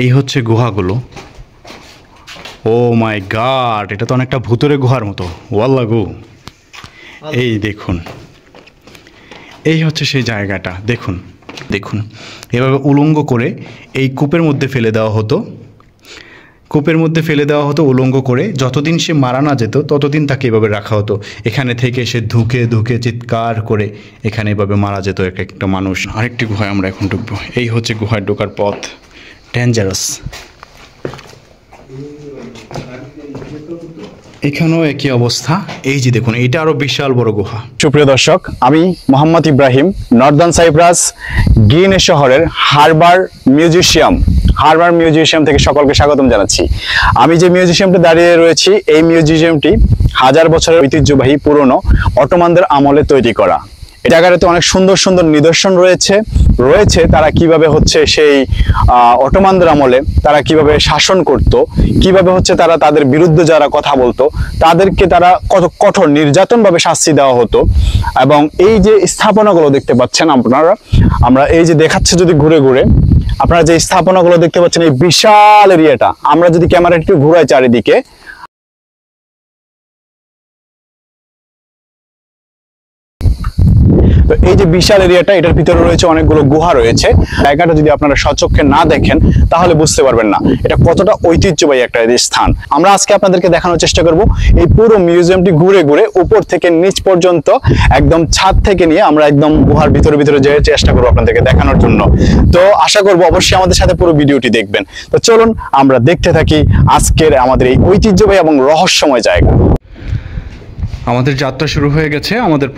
এই হচ্ছে গুহাগুলো। ও মাই গড, এটা তো অনেকটা ভূতের গুহার মতো। ওয়াল্লা গো, এই দেখুন, এই হচ্ছে সেই জায়গাটা। দেখুন দেখুন, এভাবে উলঙ্গ করে এই কূপের মধ্যে ফেলে দেওয়া হতো। কূপের মধ্যে ফেলে দেওয়া হতো উলঙ্গ করে। যতদিন সে মারা না যেত ততদিন তাকে এভাবে রাখা হতো। এখানে থেকে সে ধুকে ধুকে চিৎকার করে এখানে এভাবে মারা যেত এক একটা মানুষ। আরেকটি গুহায় আমরা এখন ঢুকবো। এই হচ্ছে গুহায় ঢোকার পথ। ডেঞ্জারাস। এখানেও একই অবস্থা। এই যে দেখুন, এইটা আরো বিশাল বড় গুহা। সুপ্রিয় দর্শক, আমি মোহাম্মদ ইব্রাহিম, নর্দার্ন সাইপ্রাস গিনে শহরের হারবার মিউজিয়াম থেকে সকলকে স্বাগতম জানাচ্ছি। আমি যে মিউজিয়ামটি দাঁড়িয়ে রয়েছি, এই মিউজিয়ামটি 1000 বছরের ঐতিহ্যবাহী পুরনো অটোমানদের আমলে তৈরি করা। এই জায়গাটাতে অনেক সুন্দর সুন্দর নিদর্শন রয়েছে তারা কিভাবে হচ্ছে সেই অটোমানদের আমলে তারা কিভাবে শাসন করত, কিভাবে হচ্ছে তারা তাদের বিরুদ্ধে যারা কথা বলতো তাদেরকে তারা কত কঠোর নির্যাতনভাবে শাস্তি দেওয়া হতো। এবং এই যে স্থাপনাগুলো দেখতে পাচ্ছেন আমরা এই যে দেখাচ্ছে, যদি ঘুরে ঘুরে আপনারা যে স্থাপনাগুলো দেখতে পাচ্ছেন, এই বিশাল এরিয়াটা, আমরা যদি ক্যামেরা একটু ঘুরাই চারিদিকে, তো এই যে বিশাল এরিয়াটা, এটার ভিতরে রয়েছে অনেকগুলো গুহা রয়েছে। জায়গাটা যদি আপনারা সচক্ষে না দেখেন তাহলে বুঝতে পারবেন না এটা কতটা ঐতিহ্যবাহী একটা স্থান। আমরা আজকে আপনাদেরকে দেখানোর চেষ্টা করব এই পুরো মিউজিয়ামটি ঘুরে ঘুরে উপর থেকে নিচ পর্যন্ত, একদম ছাদ থেকে নিয়ে আমরা একদম গুহার ভিতরে যেয়ে চেষ্টা করবো আপনাদেরকে দেখানোর জন্য। তো আশা করবো অবশ্যই আমাদের সাথে পুরো ভিডিওটি দেখবেন। তো চলুন আমরা দেখতে থাকি আজকের আমাদের এই ঐতিহ্যবাহী এবং রহস্যময় জায়গা। আমাদের যাত্রা শুরু হয়ে গেছে। আমাদের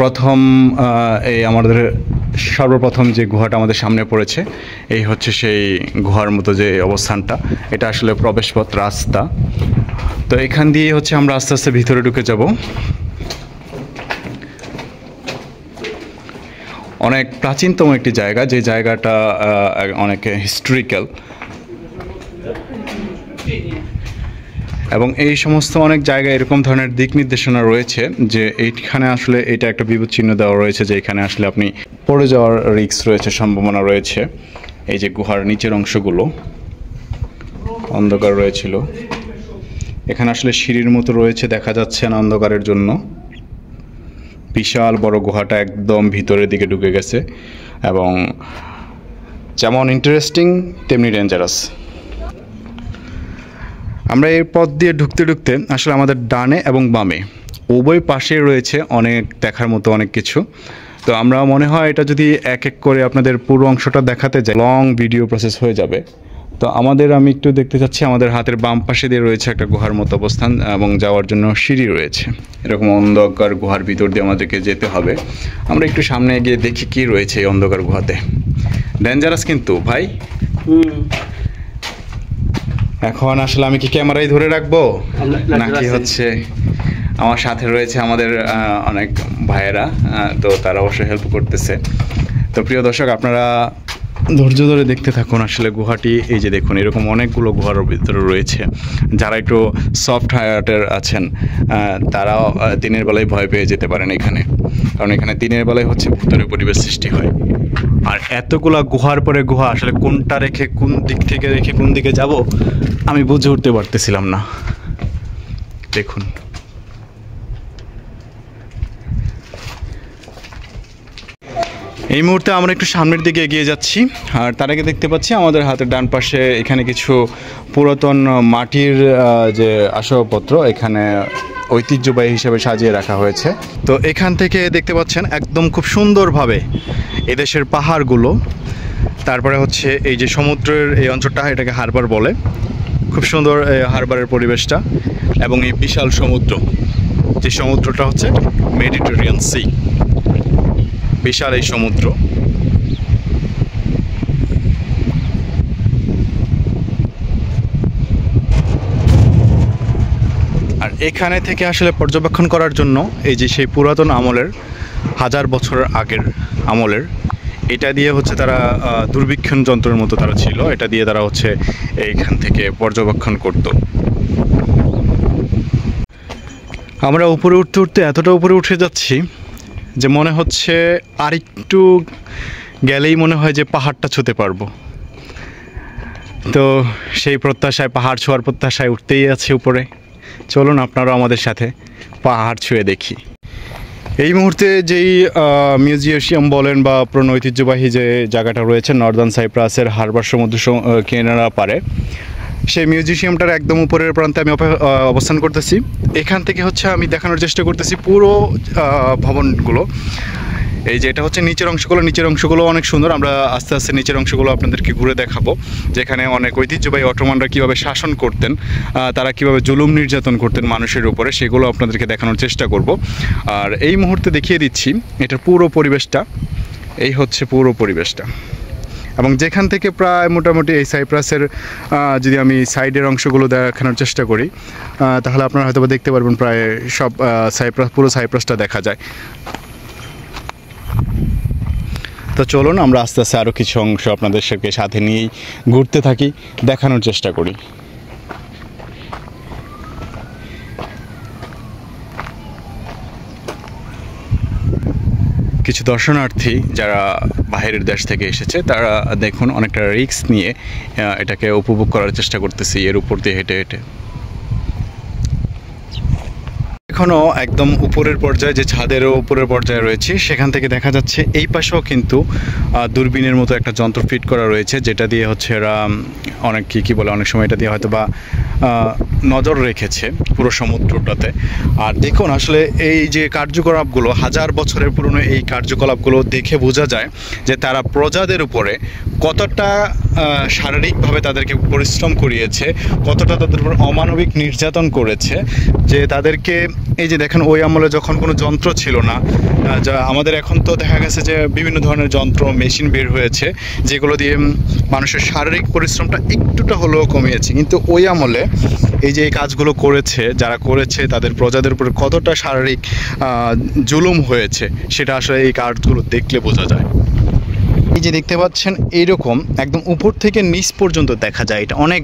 সর্বপ্রথম যে গুহাটা আমাদের সামনে পড়েছে, এই হচ্ছে সেই গুহার মতো যে অবস্থানটা। এটা আসলে প্রবেশপথ, রাস্তা। তো এখান দিয়ে হচ্ছে আমরা আস্তে আস্তে ভিতরে ঢুকে যাব। অনেক প্রাচীনতম একটি জায়গা, যে জায়গাটা অনেক হিস্টোরিক্যাল, এবং এই সমস্ত অনেক জায়গায় এরকম ধরনের দিক নির্দেশনা রয়েছে যে এইখানে আসলে এটা একটা বিপদ চিহ্ন দেওয়া রয়েছে যে এখানে আসলে আপনি পড়ে যাওয়ার রিস্ক রয়েছে, সম্ভাবনা রয়েছে। এই যে গুহার নিচের অংশগুলো অন্ধকার রয়েছিল, এখানে আসলে সিঁড়ির মতো রয়েছে, দেখা যাচ্ছে না অন্ধকারের জন্য। বিশাল বড় গুহাটা একদম ভিতরের দিকে ঢুকে গেছে, এবং যেমন ইন্টারেস্টিং তেমনি ডেঞ্জারাস। আমরা এই পথ দিয়ে ঢুকতে ঢুকতে আসলে আমাদের ডানে এবং বামে উভয় পাশে রয়েছে অনেক দেখার মতো অনেক কিছু। তো আমরা মনে হয় এটা যদি এক এক করে আপনাদের পুরো অংশটা দেখাতে যাই, লং ভিডিও প্রসেস হয়ে যাবে। তো আমি একটু দেখতে চাচ্ছি, আমাদের হাতের বাম পাশে দিয়ে রয়েছে একটা গুহার মতো অবস্থান, এবং যাওয়ার জন্য সিঁড়ি রয়েছে। এরকম অন্ধকার গুহার ভিতর দিয়ে আমাদেরকে যেতে হবে। আমরা একটু সামনে গিয়ে দেখি কি রয়েছে এই অন্ধকার গুহাতে। ডেঞ্জারাস কিন্তু ভাই। এখন আসলে আমি কি ক্যামেরায় ধরে রাখবো নাকি হচ্ছে আমার সাথে রয়েছে আমাদের অনেক ভাইয়েরা, তো তারা অবশ্যই হেল্প করতেছে। তো প্রিয় দর্শক, আপনারা ধৈর্য ধরে দেখতে থাকুন আসলে গুহাটি। এই যে দেখুন, এরকম অনেকগুলো গুহার ভিতরে রয়েছে। যারা একটু সফট হার্টের আছেন তারাও দিনের বেলায় ভয় পেয়ে যেতে পারেন এখানে, কারণ এখানে দিনের বেলায় হচ্ছে ভূতের পরিবেশ সৃষ্টি হয়। আর এতগুলা গুহার পরে গুহা, আসলে কোনটা রেখে কোন দিক থেকে রেখে কোন দিকে যাব আমি বুঝে উঠতে পারতেছিলাম না। দেখুন, এই মুহূর্তে আমরা একটু সামনের দিকে এগিয়ে যাচ্ছি। আর তার আগে দেখতে পাচ্ছি আমাদের হাতের ডান পাশে এখানে কিছু পুরাতন মাটির যে আসবাবপত্র এখানে ঐতিহ্যবাহী হিসেবে সাজিয়ে রাখা হয়েছে। তো এখান থেকে দেখতে পাচ্ছেন একদম খুব সুন্দরভাবে এদেশের পাহাড়গুলো, তারপরে হচ্ছে এই যে সমুদ্রের এই অঞ্চলটা, এটাকে হারবার বলে। খুব সুন্দর হারবারের পরিবেশটা, এবং এই বিশাল সমুদ্র, যে সমুদ্রটা হচ্ছে মেডিটেরিয়ান সি। বিশাল এই সমুদ্র। আর এখানে থেকে আসলে পর্যবেক্ষণ করার জন্য এই যে সেই পুরাতন আমলের, 1000 বছর আগের আমলের, এটা দিয়ে হচ্ছে তারা দূরবীক্ষণ যন্ত্রের মতো তারা ছিল, এটা দিয়ে তারা হচ্ছে এইখান থেকে পর্যবেক্ষণ করত। আমরা উপরে উঠতে উঠতে এতটা উপরে উঠে যাচ্ছি যে মনে হচ্ছে আরেকটু গেলেই মনে হয় যে পাহাড়টা ছুঁতে পারবো। তো সেই প্রত্যাশায়, পাহাড় ছোঁয়ার প্রত্যাশায় উঠতেই আছে উপরে। চলুন আপনারাও আমাদের সাথে পাহাড় ছুঁয়ে দেখি। এই মুহূর্তে যেই মিউজিয়াম বলেন বা পুরনো ঐতিহ্যবাহী যে জায়গাটা রয়েছে নর্দার্ন সাইপ্রাসের হারবার সমুদ্র কিনারা পারে, সেই মিউজিয়ামটার একদম উপরের প্রান্তে আমি অবস্থান করতেছি। এখান থেকে হচ্ছে আমি দেখানোর চেষ্টা করতেছি পুরো ভবনগুলো। এই যে এটা হচ্ছে নিচের অংশগুলো অনেক সুন্দর। আমরা আস্তে আস্তে নিচের অংশগুলো আপনাদেরকে ঘুরে দেখাবো, যেখানে অনেক ঐতিহ্যবাহী অটোমানরা কীভাবে শাসন করতেন, তারা কীভাবে জুলুম নির্যাতন করতেন মানুষের উপরে, সেগুলো আপনাদেরকে দেখানোর চেষ্টা করব। আর এই মুহূর্তে দেখিয়ে দিচ্ছি এটার পুরো পরিবেশটা। এই হচ্ছে পুরো পরিবেশটা, এবং যেখান থেকে প্রায় মোটামুটি এই সাইপ্রাসের যদি আমি সাইডের অংশগুলো দেখানোর চেষ্টা করি, তাহলে আপনারা হয়তো দেখতে পারবেন প্রায় সব পুরো সাইপ্রাসটা দেখা যায়। তো চলুন আমরা আস্তে আস্তে আরও কিছু অংশ আপনাদের সাথে নিয়েই ঘুরতে থাকি, দেখানোর চেষ্টা করি। কিছু দর্শনার্থী যারা বাইরের দেশ থেকে এসেছে, তারা দেখুন অনেকটা রিস্ক নিয়ে এটাকে উপভোগ করার চেষ্টা করতেছি এর উপর দিয়ে হেঁটে হেঁটে। এখনও একদম উপরের পর্যায়ে, যে ছাদেরও উপরের পর্যায়ে রয়েছে, সেখান থেকে দেখা যাচ্ছে এই পাশেও কিন্তু দূরবীনের মতো একটা যন্ত্র ফিট করা রয়েছে, যেটা দিয়ে হচ্ছে এরা অনেক কী বলে, অনেক সময় এটা দিয়ে হয়তো বা নজর রেখেছে পুরো সমুদ্রটাতে। আর দেখুন আসলে এই যে কার্যকলাপগুলো, হাজার বছরের পুরনো এই কার্যকলাপগুলো দেখে বোঝা যায় যে তারা প্রজাদের উপরে কতটা শারীরিকভাবে তাদেরকে পরিশ্রম করিয়েছে, কতটা তাদের উপর অমানবিক নির্যাতন করেছে, যে তাদেরকে এই যে দেখেন ওই আমলে যখন কোনো যন্ত্র ছিল না, যা আমাদের এখন তো দেখা গেছে যে বিভিন্ন ধরনের যন্ত্র মেশিন বের হয়েছে, যেগুলো দিয়ে মানুষের শারীরিক পরিশ্রমটা একটুটা হলেও কমিয়েছে, কিন্তু ওই আমলে এই যে এই কাজগুলো করেছে, যারা করেছে তাদের প্রজাদের উপরে কতটা শারীরিক জুলুম হয়েছে, সেটা আসলে এই কাজগুলো দেখলে বোঝা যায়। এই যে দেখতে পাচ্ছেন এইরকম একদম উপর থেকে নিচ পর্যন্ত দেখা যায়, এটা অনেক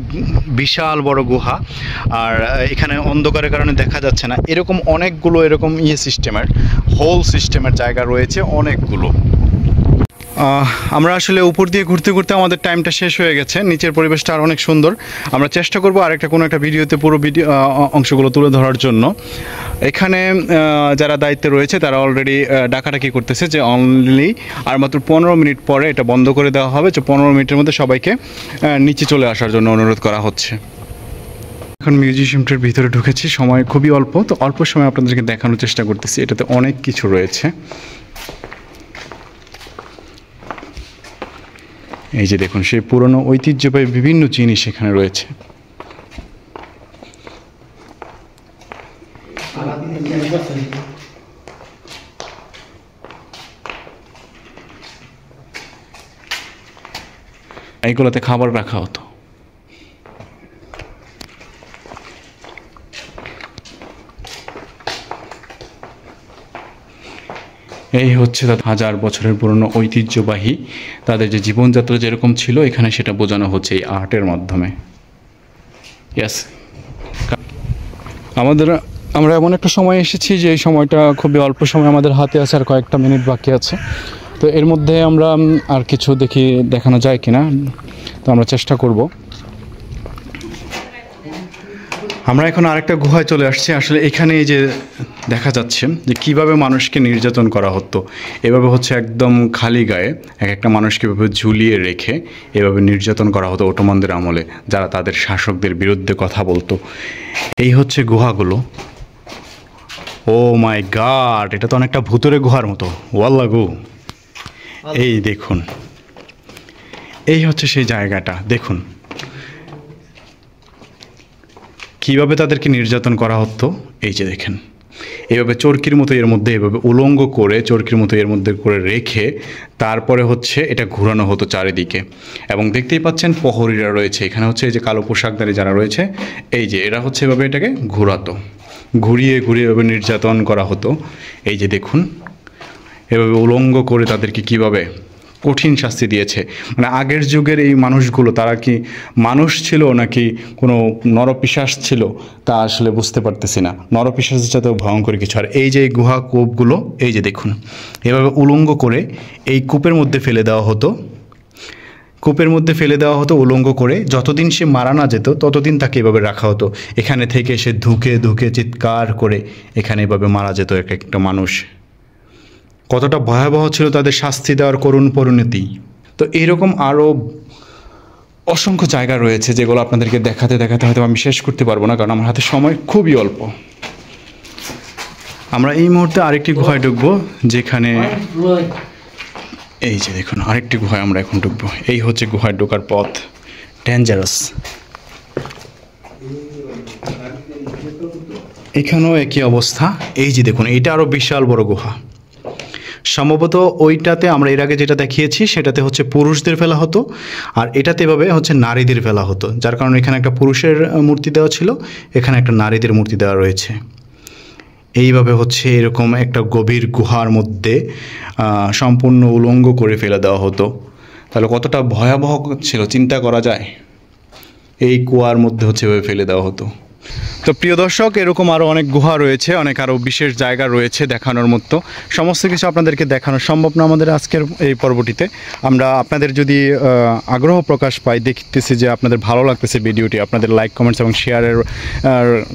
বিশাল বড় গুহা, আর এখানে অন্ধকারের কারণে দেখা যাচ্ছে না। এরকম অনেকগুলো এরকম সিস্টেমের, হোল সিস্টেমের জায়গা রয়েছে অনেকগুলো। আমরা আসলে উপর দিয়ে ঘুরতে ঘুরতে আমাদের টাইমটা শেষ হয়ে গেছে। নিচের পরিবেশটা আর অনেক সুন্দর। আমরা চেষ্টা করবো আরেকটা কোনো একটা ভিডিওতে পুরো অংশগুলো তুলে ধরার জন্য। এখানে যারা দায়িত্বে রয়েছে তারা অলরেডি ডাকাডাকি করতেছে যে অনলি আর মাত্র 15 মিনিট পরে এটা বন্ধ করে দেওয়া হবে, যে 15 মিনিটের মধ্যে সবাইকে নিচে চলে আসার জন্য অনুরোধ করা হচ্ছে। এখন মিউজিয়ামটার ভিতরে ঢুকেছি, সময় খুবই অল্প, তো অল্প সময় আপনাদেরকে দেখানোর চেষ্টা করতেছি। এটাতে অনেক কিছু রয়েছে। এই যে দেখুন সেই পুরনো ঐতিহ্যবাহী বিভিন্ন জিনিস এখানে রয়েছে। এইগুলোতে খাবার রাখা হতো। এই হচ্ছে তাদের হাজার বছরের পুরনো ঐতিহ্যবাহী, তাদের যে জীবনযাত্রা যেরকম ছিল এখানে সেটা বোঝানো হচ্ছে এই আর্টের মাধ্যমে। ইয়েস, আমরা এমন একটা সময় এসেছি যে এই সময়টা খুবই অল্প সময় আমাদের হাতে আছে, আর কয়েকটা মিনিট বাকি আছে। তো এর মধ্যে আমরা আর কিছু দেখানো যায় কিনা, তো আমরা চেষ্টা করব। আমরা এখন আরেকটা গুহায় চলে আসছি। আসলে এখানে এই যে দেখা যাচ্ছে যে কিভাবে মানুষকে নির্যাতন করা হতো। এভাবে হচ্ছে একদম খালি গায়ে এক একটা মানুষকে এভাবে ঝুলিয়ে রেখে এভাবে নির্যাতন করা হতো অটোমানদের আমলে, যারা তাদের শাসকদের বিরুদ্ধে কথা বলতো। এই হচ্ছে গুহাগুলো। ও মাই গড, এটা তো অনেকটা ভুতুরে গুহার মতো। ওয়াল্লা গো, এই দেখুন, এই হচ্ছে সেই জায়গাটা। দেখুন কীভাবে তাদেরকে নির্যাতন করা হতো। এই যে দেখেন, এভাবে চরকির মতো এর মধ্যে এভাবে উলঙ্গ করে, চরকির মতো এর মধ্যে করে রেখে তারপরে হচ্ছে এটা ঘোরানো হতো চারিদিকে। এবং দেখতেই পাচ্ছেন প্রহরীরা রয়েছে এখানে, হচ্ছে এই যে কালো পোশাকধারী যারা রয়েছে, এই যে এরা হচ্ছে এভাবে এটাকে ঘোরাতো, ঘুরিয়ে ঘুরিয়ে এভাবে নির্যাতন করা হতো। এই যে দেখুন এভাবে উলঙ্গ করে তাদেরকে কীভাবে কঠিন শাস্তি দিয়েছে। মানে আগের যুগের এই মানুষগুলো তারা কি মানুষ ছিল নাকি কোনো নরপিশাচ ছিল তা আসলে বুঝতে পারতেছি না। নরপিশাচের সাথেও ভয়ঙ্কর কিছু। আর এই যে গুহা কূপগুলো, এই যে দেখুন এভাবে উলঙ্গ করে এই কূপের মধ্যে ফেলে দেওয়া হতো। কূপের মধ্যে ফেলে দেওয়া হতো উলঙ্গ করে, যতদিন সে মারা না যেত ততদিন তাকে এভাবে রাখা হতো। এখানে থেকে সে ধুকে ধুকে চিৎকার করে এখানে এভাবে মারা যেত এক একটা মানুষ। কতটা ভয়াবহ ছিল তাদের শাস্তি দেওয়ার করুণ পরিণতি। তো এইরকম আরও অসংখ্য জায়গা রয়েছে যেগুলো আপনাদেরকে দেখাতে দেখাতে হয়তো আমি শেষ করতে পারবো না, কারণ আমার হাতে সময় খুবই অল্প। আমরা এই মুহূর্তে আরেকটি গুহায় ঢুকবো, যেখানে এই যে দেখুন আরেকটি গুহায় আমরা এখন ঢুকবো। এই হচ্ছে গুহায় ঢোকার পথ, ডেঞ্জারাস। এখানেও একই অবস্থা। এই যে দেখুন, এটা আরও বিশাল বড় গুহা। সম্ভবত ওইটাতে আমরা এর আগে যেটা দেখিয়েছি সেটাতে হচ্ছে পুরুষদের ফেলা হতো, আর এটাতে এভাবে হচ্ছে নারীদের ফেলা হতো, যার কারণে এখানে একটা পুরুষের মূর্তি দেওয়া ছিল, এখানে একটা নারীদের মূর্তি দেওয়া রয়েছে। এইভাবে হচ্ছে এরকম একটা গভীর গুহার মধ্যে সম্পূর্ণ উলঙ্গ করে ফেলে দেওয়া হতো। তাহলে কতটা ভয়াবহ ছিল চিন্তা করা যায়। এই কুয়ার মধ্যে হচ্ছে এভাবে ফেলে দেওয়া হতো। তো প্রিয় দর্শক, এরকম আরও অনেক গুহা রয়েছে, অনেক আরও বিশেষ জায়গা রয়েছে দেখানোর মতো। সমস্ত কিছু আপনাদেরকে দেখানো সম্ভব না আমাদের আজকের এই পর্বটিতে। আমরা আপনাদের যদি আগ্রহ প্রকাশ পাই, দেখতেছি যে আপনাদের ভালো লাগতেছে ভিডিওটি, আপনাদের লাইক কমেন্টস এবং শেয়ারের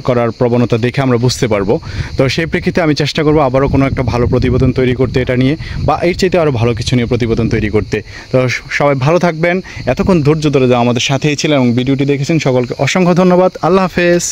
করার প্রবণতা দেখে আমরা বুঝতে পারবো। তো সেই প্রেক্ষিতে আমি চেষ্টা করবো আবারও কোনো একটা ভালো প্রতিবেদন তৈরি করতে এটা নিয়ে, বা এর চাইতে আরও ভালো কিছু নিয়ে প্রতিবেদন তৈরি করতে। তো সবাই ভালো থাকবেন। এতক্ষণ ধৈর্য ধরে আমাদের সাথেই ছিলেন এবং ভিডিওটি দেখেছেন, সকলকে অসংখ্য ধন্যবাদ। আল্লাহ হাফেজ।